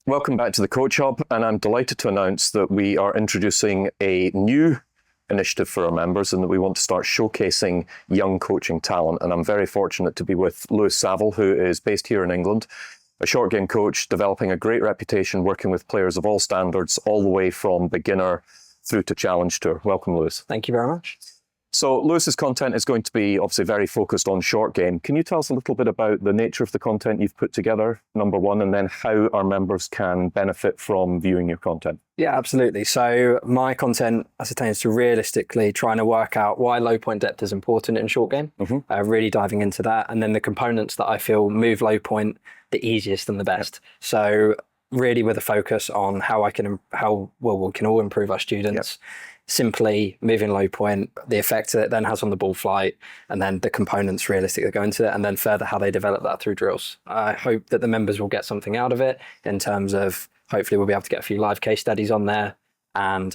Welcome back to the Coach Hub, and I'm delighted to announce that we are introducing a new initiative for our members and that we want to start showcasing young coaching talent. And I'm very fortunate to be with Louis Savill, who is based here in England, a short game coach, developing a great reputation working with players of all standards, all the way from beginner through to challenge tour. Welcome, Louis. Thank you very much. So Lewis's content is going to be obviously very focused on short game. Can you tell us a little bit about the nature of the content you've put together, number one, and then how our members can benefit from viewing your content? Yeah, absolutely. So my content ascertains to realistically trying to work out why low point depth is important in short game, really diving into that, and then the components that I feel move low point the easiest and the best. So really with a focus on how we can all improve our students. Simply moving low point, the effect that it then has on the ball flight, and then the components realistic that go into it, and then further how they develop that through drills. I hope that the members will get something out of it in terms of hopefully we'll be able to get a few live case studies on there, and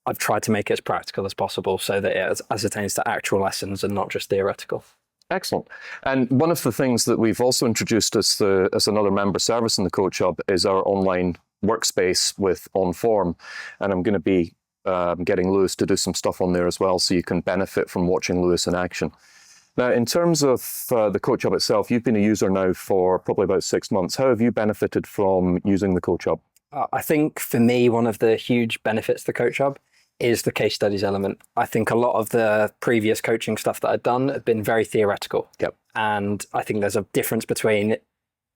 I've tried to make it as practical as possible so that it ascertains to actual lessons and not just theoretical. Excellent. And one of the things that we've also introduced as another member service in the Coach Hub is our online workspace with On Form, and I'm going to be getting Louis to do some stuff on there as well, so you can benefit from watching Louis in action. Now, in terms of the Coach Hub itself, you've been a user now for probably about 6 months. How have you benefited from using the Coach Hub? I think for me, one of the huge benefits of the Coach Hub is the case studies element. I think a lot of the previous coaching stuff that I've done have been very theoretical. And I think there's a difference between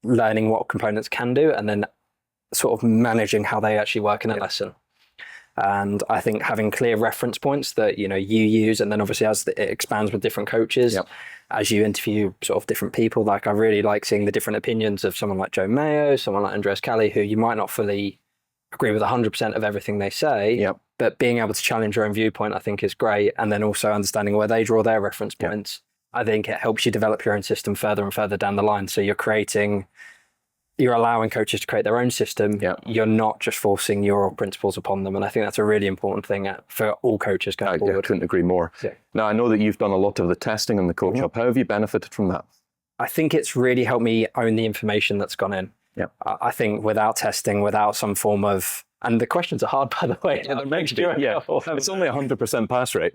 learning what components can do and then sort of managing how they actually work in a lesson. And I think having clear reference points that you use, and then obviously as it expands with different coaches, as you interview sort of different people, like I really like seeing the different opinions of someone like Joe Mayo, someone like Andreas Kelly, who you might not fully agree with 100% of everything they say, but being able to challenge your own viewpoint, I think is great. And then also understanding where they draw their reference points. I think it helps you develop your own system further and further down the line. So you're allowing coaches to create their own system. You're not just forcing your principles upon them. And I think that's a really important thing for all coaches going forward. I couldn't agree more. Now, I know that you've done a lot of the testing in the Coach Hub. How have you benefited from that? I think it's really helped me own the information that's gone in. I think without testing, without some form of, and the questions are hard, by the way. It's only 100% pass rate.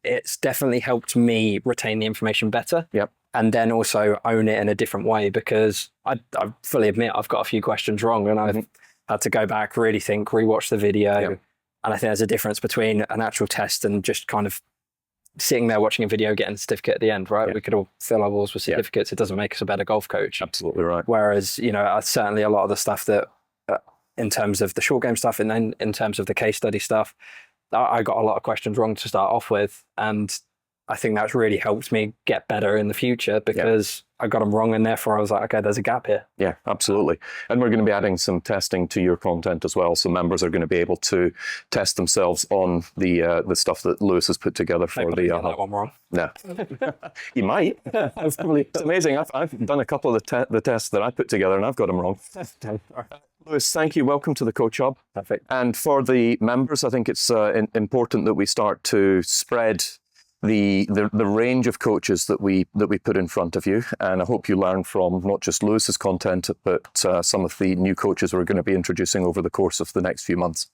It's definitely helped me retain the information better. And then also own it in a different way, because I fully admit I've got a few questions wrong, and I've had to go back, really think, rewatch the video. And I think there's a difference between an actual test and just kind of sitting there watching a video, getting a certificate at the end, right? We could all fill our walls with certificates. It doesn't make us a better golf coach. Absolutely right. Whereas, certainly a lot of the stuff that, in terms of the short game stuff and then in terms of the case study stuff, I got a lot of questions wrong to start off with. And I think that's really helped me get better in the future, because I got them wrong, and therefore I was like, okay, there's a gap here. Yeah, absolutely. And we're going to be adding some testing to your content as well, so members are going to be able to test themselves on the stuff that Louis has put together for the that one wrong. No, you might. It's amazing. I've done a couple of the tests that I put together, and I've got them wrong. Louis, thank you. Welcome to the Coach Hub. Perfect. And for the members, I think it's important that we start to spread the range of coaches that we put in front of you, and I hope you learn from not just Lewis's content, but some of the new coaches we're going to be introducing over the course of the next few months.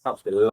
Absolutely.